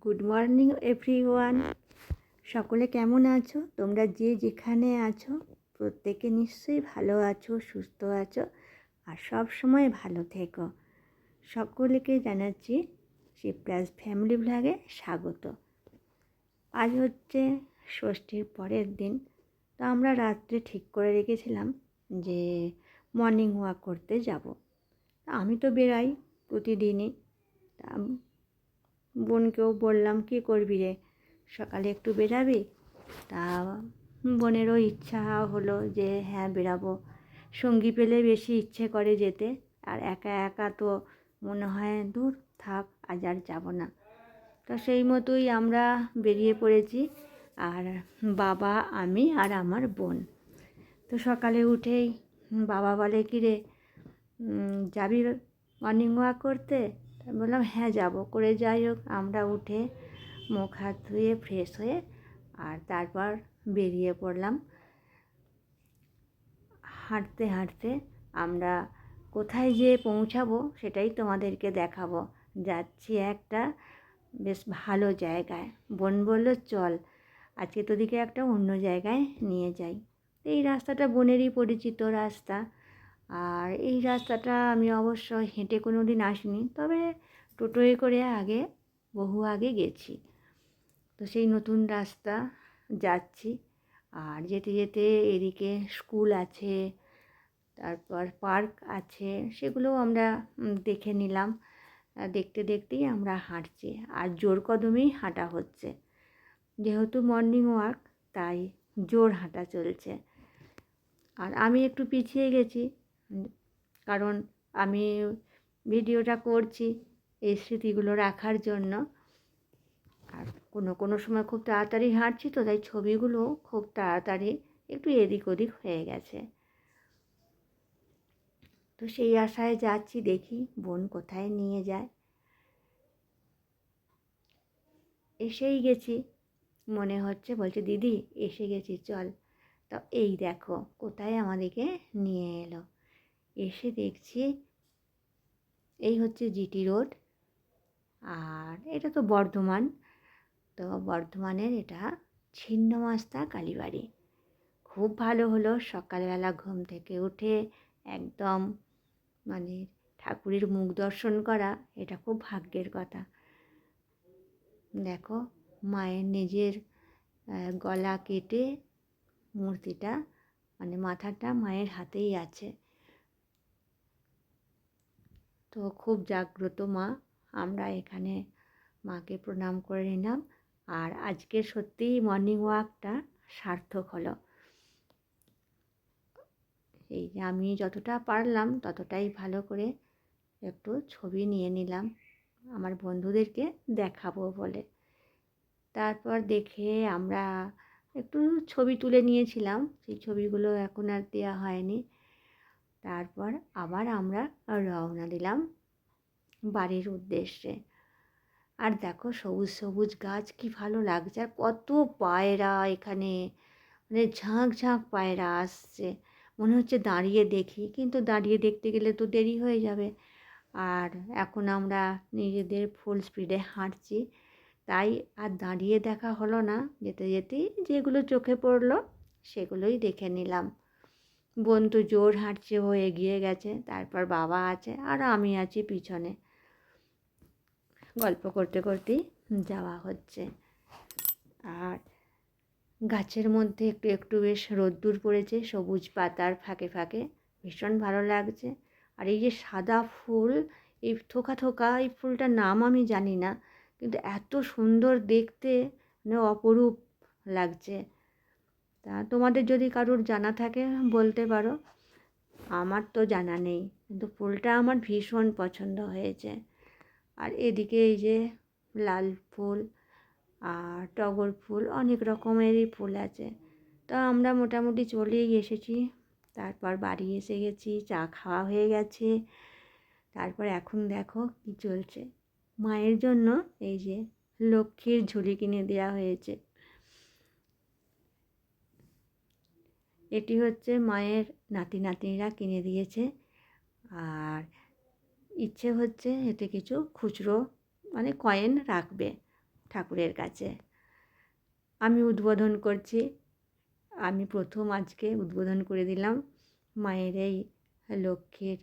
Good morning everyone. সকলে কেমন আছো? তোমরা যে যেখানে আছো প্রত্যেকে নিশ্চয়ই ভালো আছো, সুস্থ আছো আর সব সময় ভালো থেকো। সকলকে জানাচ্ছি শিপ্রাস ফ্যামিলি ব্লগে স্বাগত। আজ হচ্ছে ষষ্ঠীর পরের দিন। তো আমরা রাত্রে ঠিক করে রেখেছিলাম যে মর্নিং ওয়াক করতে যাব। আমি তো বেরাই প্রতিদিনই। তা বোনকেও বললাম, কী করবি রে, সকালে একটু বেরাবি? তা বোনেরও ইচ্ছা হলো যে হ্যাঁ বেরাবো। সঙ্গী পেলে বেশি ইচ্ছে করে যেতে, আর একা একা তো মনে হয় দূর থাক, আজ আর যাবো না। তো সেই মতোই আমরা বেরিয়ে পড়েছি, আর বাবা, আমি আর আমার বোন। তো সকালে উঠেই বাবা বলে, কী রে যাবি মর্নিং ওয়াক করতে? বললাম হ্যাঁ যাবো। করে যাই হোক, আমরা উঠে মুখ হাত ধুয়ে ফ্রেশ হয়ে আর তারপর বেরিয়ে পড়লাম। হাঁটতে হাঁটতে আমরা কোথায় যেয়ে পৌঁছাবো সেটাই তোমাদেরকে দেখাবো। যাচ্ছি একটা বেশ ভালো জায়গায়। বোন বলল চল আজকে তোদিকে একটা অন্য জায়গায় নিয়ে যাই। এই রাস্তাটা বোনেরই পরিচিত রাস্তা, আর এই রাস্তাটা আমি অবশ্য হেঁটে কোনো দিন আসিনি, তবে টোটোয় করে বহু আগে গেছি। তো সেই নতুন রাস্তা যাচ্ছি, আর যেতে যেতে এদিকে স্কুল আছে, তারপর পার্ক আছে, সেগুলোও আমরা দেখে নিলাম। দেখতে দেখতেই আমরা হাঁটছি, আর জোর কদমেই হাঁটা হচ্ছে। যেহেতু মর্নিং ওয়াক, তাই জোর হাঁটা চলছে। আর আমি একটু পিছিয়ে গেছি, কারণ আমি ভিডিওটা করছি এই স্মৃতিগুলো রাখার জন্য। আর কোনো সময় খুব তাড়াতাড়ি হাঁটছি, তো তাই ছবিগুলো খুব তাড়াতাড়ি একটু এদিক ওদিক হয়ে গেছে। তো সেই আশায় যাচ্ছি, দেখি বোন কোথায় নিয়ে যায়। এসেই গেছি মনে হচ্ছে, বলছে দিদি এসে গেছি চল। তা এই দেখো কোথায় আমাদেরকে নিয়ে এলো। এসে দেখছি এই হচ্ছে জিটি রোড, আর এটা তো বর্ধমান। তো বর্ধমানের এটা ছিন্নমস্তা কালীবাড়ি। খুব ভালো হলো সকালবেলা ঘুম থেকে উঠে একদম ঠাকুরের মুখ দর্শন করা, এটা খুব ভাগ্যের কথা। দেখো মায়ের নিজের গলা কেটে মূর্তিটা, মাথাটা মায়ের হাতেই আছে। তো খুব জাগ্রত মা, আমরা এখানে মাকে প্রণাম করে নিলাম। আর আজকে সত্যিই মর্নিং ওয়াকটা সার্থক হলো। এই যে আমি যতটা পারলাম ততটাই ভালো করে একটু ছবি নিয়ে নিলাম আমার বন্ধুদেরকে দেখাবো বলে। তারপর দেখে আমরা একটু ছবি তুলে নিয়েছিলাম, সেই ছবিগুলো এখন আর দেওয়া হয়নি। তারপর আবার আমরা রওনা দিলাম বাড়ির উদ্দেশ্যে। আর দেখো সবুজ সবুজ গাছ, কি ভালো লাগছে। আর কত পায়রা এখানে, ঝাঁক ঝাঁক পায়রা আসছে। মনে হচ্ছে দাঁড়িয়ে দেখি, কিন্তু দাঁড়িয়ে দেখতে গেলে তো দেরি হয়ে যাবে। আর এখন আমরা নিজেদের ফুল স্পিডে হাঁটছি, তাই আর দাঁড়িয়ে দেখা হলো না। যেতে যেতেই যেগুলো চোখে পড়লো সেগুলোই দেখে নিলাম। বোন তো জোর হাঁটছে, ও এগিয়ে গেছে, তারপর বাবা আছে আর আমি আছি পিছনে। গল্প করতে করতেই যাওয়া হচ্ছে। আর গাছের মধ্যে একটু একটু বেশ রোদ্দুর পড়েছে, সবুজ পাতার ফাঁকে ফাঁকে, ভীষণ ভালো লাগছে। আর এই যে সাদা ফুল, এই থোকা থোকা, এই ফুলটার নাম আমি জানি না, কিন্তু এত সুন্দর দেখতে, অপরূপ লাগছে। তা তোমাদের যদি কারোর জানা থাকে বলতে পারো, আমার তো জানা নেই, কিন্তু ফুলটা আমার ভীষণ পছন্দ হয়েছে। আর এদিকে এই যে লাল ফুল আর টগর ফুল, অনেক রকমেরই ফুল আছে। তো আমরা মোটামুটি চলেই এসেছি। তারপর বাড়ি এসে গেছি, চা খাওয়া হয়ে গেছে। তারপর এখন দেখো কি চলছে, মায়ের জন্য এই যে লক্ষ্মীর ঝুলি কিনে দেওয়া হয়েছে। এটি হচ্ছে মায়ের নাতি নাতনিরা কিনে দিয়েছে। আর ইচ্ছে হচ্ছে এতে কিছু খুচরো কয়েন রাখবে। ঠাকুরের কাছে। আমি উদ্বোধন করছি। আমি প্রথম আজকে উদ্বোধন করে দিলাম মায়ের এই লক্ষ্মীর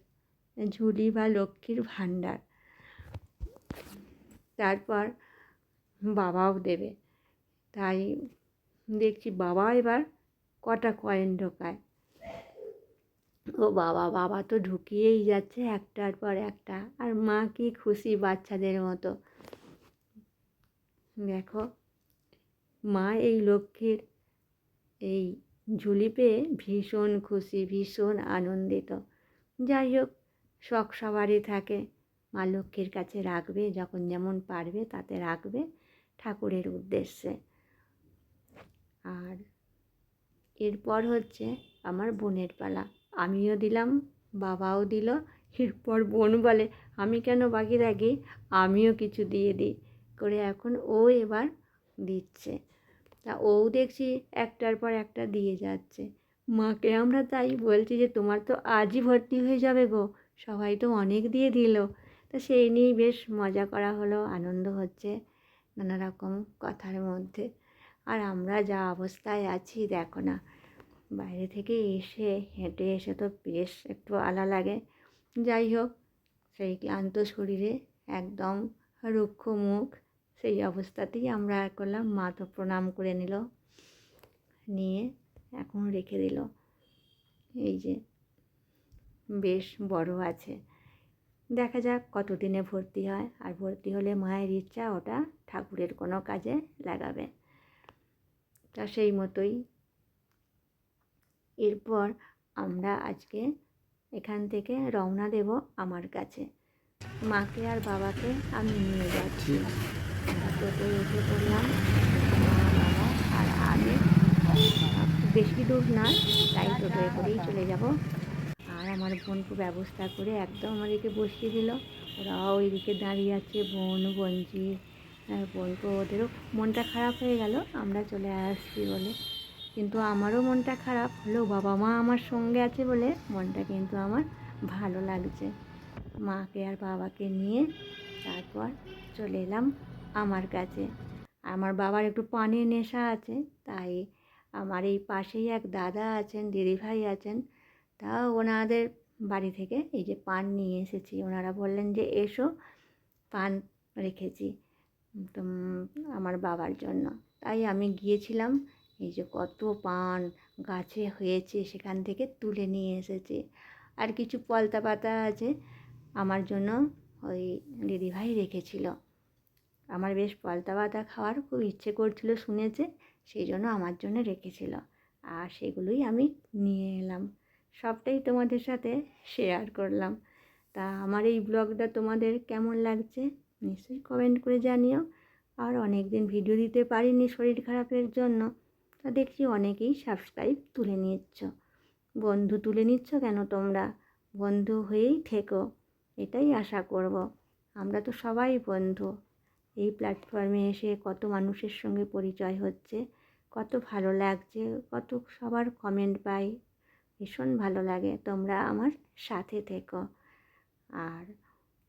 ঝুলি বা লক্ষ্মীর ভাণ্ডার। তারপর বাবাও দেবে। তাই দেখছি বাবা এবার কটা কয়েন ঢোকায়। ও বাবা, বাবা তো ঢুকিয়েই যাচ্ছে একটার পর একটা, আর মা কি খুশি বাচ্চাদের মতো। দেখো, মা এই লক্ষ্মীর এই ঝুলি পেয়ে ভীষণ খুশি, ভীষণ আনন্দিত। যাই হোক, শখ সবারই থাকে, মা লক্ষ্মীর কাছে রাখবে, যখন যেমন পারবে তাতে রাখবে ঠাকুরের উদ্দেশ্যে। আর এরপর হচ্ছে আমার বোনের পালা। আমিও দিলাম, বাবাও দিল। এরপর বোন বলে আমি কেন বাকি থাকি, আমিও কিছু দিয়ে দিই করে এখন ও এবার দিচ্ছে। তা ও দেখছি একটার পর একটা দিয়ে যাচ্ছে। মাকে আমরা তাই বলছি যে তোমার তো আজই ভর্তি হয়ে যাবে গো, সবাই তো অনেক দিয়ে দিল। তা সেই নিয়েই বেশ মজা করা হলো, আনন্দ হচ্ছে নানা রকম কথার মধ্যে। আর আমরা যা অবস্থায় আছি দেখো না, বাইরে থেকে এসে হেঁটে এসে তো বেশ একটু আলা লাগে। যাই হোক, সেই ক্লান্ত শরীরে একদম রুক্ষ মুখ, সেই অবস্থাতেই আমরা করলাম। মা তো প্রণাম করে নিল, নিয়ে এখন রেখে দিল। এই যে বেশ বড় আছে, দেখা যাক কতদিনে ভর্তি হয়। আর ভর্তি হলে মায়ের ইচ্ছা ওটা ঠাকুরের কোনো কাজে লাগাবে। তা সেই মতোই এরপর আমরা আজকে এখান থেকে রওনা দেব আমার কাছে। মাকে আর বাবাকে আমি নিয়ে যাচ্ছি। টোটোয় উঠে পড়লাম, মা, বাবা আর আমি। বেশি দূর না, তাই টোটোয় করেই চলে যাব। আর আমার বোন খুব ব্যবস্থা করে একদম আমাদেরকে বসিয়ে দিল। ওরা ওইদিকে দাঁড়িয়ে আছে, বোন, বোনজি। বোন তো ওদেরও মনটা খারাপ হয়ে গেল আমরা চলে আসছি বলে। কিন্তু আমারও মনটা খারাপ হলেও বাবা মা আমার সঙ্গে আছে বলে মনটা কিন্তু আমার ভালো লাগছে। মাকে আর বাবাকে নিয়ে তারপর চলে এলাম আমার কাছে। আমার বাবার একটু পানের নেশা আছে, তাই আমার এই পাশেই এক দাদা আছেন, দিদিভাই আছেন। তা ওনাদের বাড়ি থেকে এই যে পান নিয়ে এসেছি। ওনারা বললেন যে এসো, পান রেখেছি তো আমার বাবার জন্য। তাই আমি গিয়েছিলাম। এই যে কত পান গাছে হয়েছে, সেখান থেকে তুলে নিয়ে এসেছি। আর কিছু পলতা পাতা আছে, আমার জন্য ওই দিদিভাই রেখেছিল। আমার বেশ পলতা পাতা খাওয়ার খুব ইচ্ছে করছিল শুনেছে, সেই জন্য আমার জন্য রেখেছিল। আর সেগুলোই আমি নিয়ে এলাম, সবটাই তোমাদের সাথে শেয়ার করলাম। তা আমার এই ব্লগটা তোমাদের কেমন লাগছে নিশ্চয়ই কমেন্ট করে জানিও। আর অনেক দিন ভিডিও দিতে পারিনি শরীর খারাপের জন্য। তা দেখছি অনেকেই সাবস্ক্রাইব তুলে নিচ্ছ, বন্ধু তুলে নিচ্ছ কেন তোমরা, বন্ধু হয়েই থেকো, এটাই আশা করব। আমরা তো সবাই বন্ধু। এই প্ল্যাটফর্মে এসে কত মানুষের সঙ্গে পরিচয় হচ্ছে, কত ভালো লাগছে, কত সবার কমেন্ট পাই, ভীষণ ভালো লাগে। তোমরা আমার সাথে থেকো। আর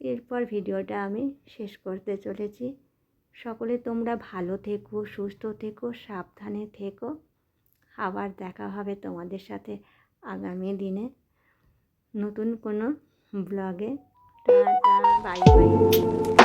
এরপর ভিডিওটা আমি শেষ করতে চলেছি। সকলে তোমরা ভালো থেকো, সুস্থ থেকো, সাবধানে থেকো। আবার দেখা হবে তোমাদের সাথে আগামী দিনে নতুন কোনো ব্লগে। Tata, bye bye.